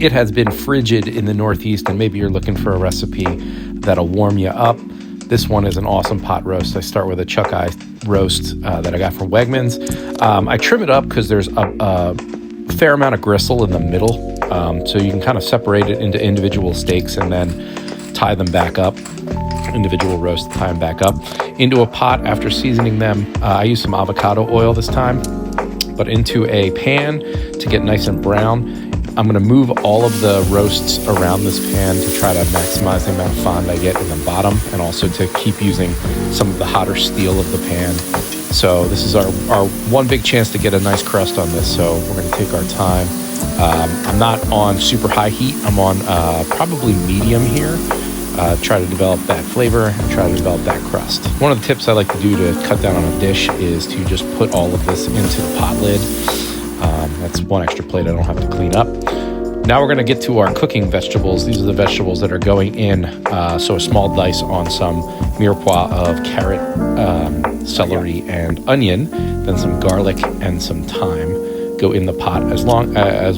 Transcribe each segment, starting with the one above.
it has been frigid in the Northeast and maybe you're looking for a recipe that'll warm you up, this one is an awesome pot roast. I start with a chuck eye roast that I got from Wegmans. I trim it up because there's a fair amount of gristle in the middle, so you can kind of separate it into individual steaks and then tie them back up. Individual roast, tie them back up into a pot after seasoning them. I use some avocado oil this time, but into a pan to get nice and brown. I'm going to move all of the roasts around this pan to try to maximize the amount of fond I get in the bottom, and also to keep using some of the hotter steel of the pan. So this is our one big chance to get a nice crust on this, so we're going to take our time. I'm not on super high heat. I'm on probably medium here. Try to develop that flavor and try to develop that crust. One of the tips I like to do to cut down on a dish is to just put all of this into the pot lid. That's one extra plate I don't have to clean up. Now we're going to get to our cooking vegetables. These are the vegetables that are going in. So a small dice on some mirepoix of carrot, celery, and onion. Then some garlic and some thyme go in the pot, as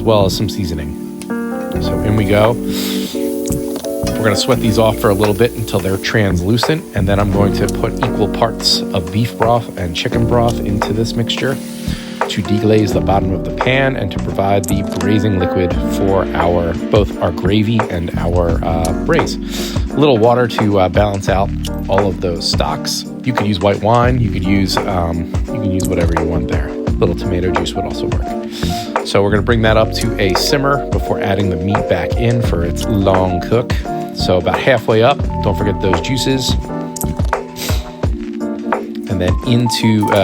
well as some seasoning. So in we go. We're going to sweat these off for a little bit until they're translucent, and then I'm going to put equal parts of beef broth and chicken broth into this mixture to deglaze the bottom of the pan and to provide the braising liquid for both our gravy and our braise. A little water to balance out all of those stocks. You could use white wine. You could use whatever you want there. A little tomato juice would also work. So we're going to bring that up to a simmer before adding the meat back in for its long cook. So about halfway up, don't forget those juices. And then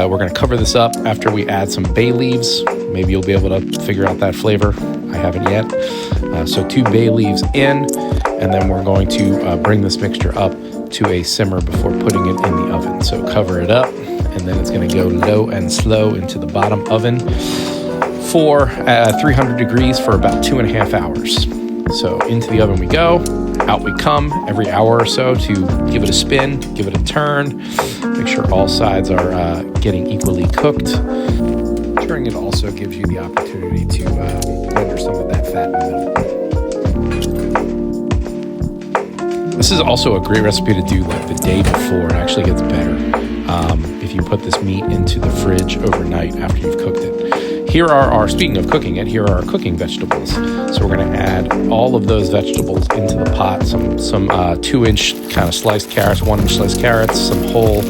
we're going to cover this up after we add some bay leaves. Maybe you'll be able to figure out that flavor. I haven't yet. So 2 bay leaves in, and then we're going to bring this mixture up to a simmer before putting it in the oven. So cover it up, and then it's going to go low and slow into the bottom oven for 300 degrees for about 2.5 hours. So into the oven we go. Out we come every hour or so to give it a spin, give it a turn, make sure all sides are getting equally cooked. Turning it also gives you the opportunity to render some of that fat in the middle. This is also a great recipe to do like the day before. It actually gets better if you put this meat into the fridge overnight after you've cooked it. Speaking of cooking it, here are our cooking vegetables. So we're going to add all of those vegetables into the pot. Some 2-inch kind of sliced carrots, 1-inch sliced carrots, some whole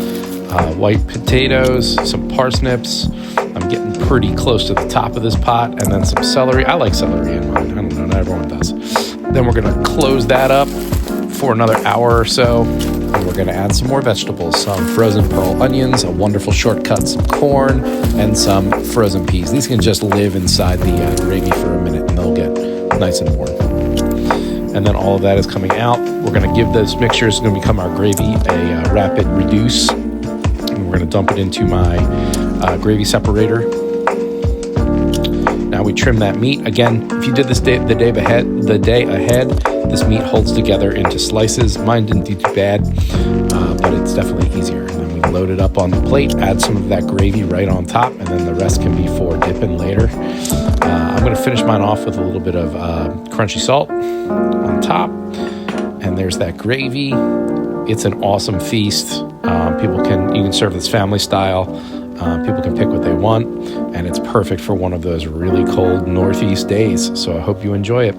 white potatoes, some parsnips. I'm getting pretty close to the top of this pot, and then some celery. I like celery in mine. I don't know, not everyone does. Then we're going to close that up for another hour or so. And we're going to add some more vegetables, some frozen pearl onions, a wonderful shortcut, some corn, and some frozen peas. These can just live inside the gravy for a minute and they'll get nice and warm. And then all of that is coming out. We're going to give this mixture, it's going to become our gravy, a rapid reduce. And we're going to dump it into my gravy separator. Now we trim that meat. Again, if you did this the day ahead, this meat holds together into slices. Mine didn't do too bad, but it's definitely easier. And then we load it up on the plate, add some of that gravy right on top, and then the rest can be for dipping later. I'm going to finish mine off with a little bit of crunchy salt on top. And there's that gravy. It's an awesome feast. You can serve this family style. People can pick what they want, and it's perfect for one of those really cold Northeast days. So I hope you enjoy it.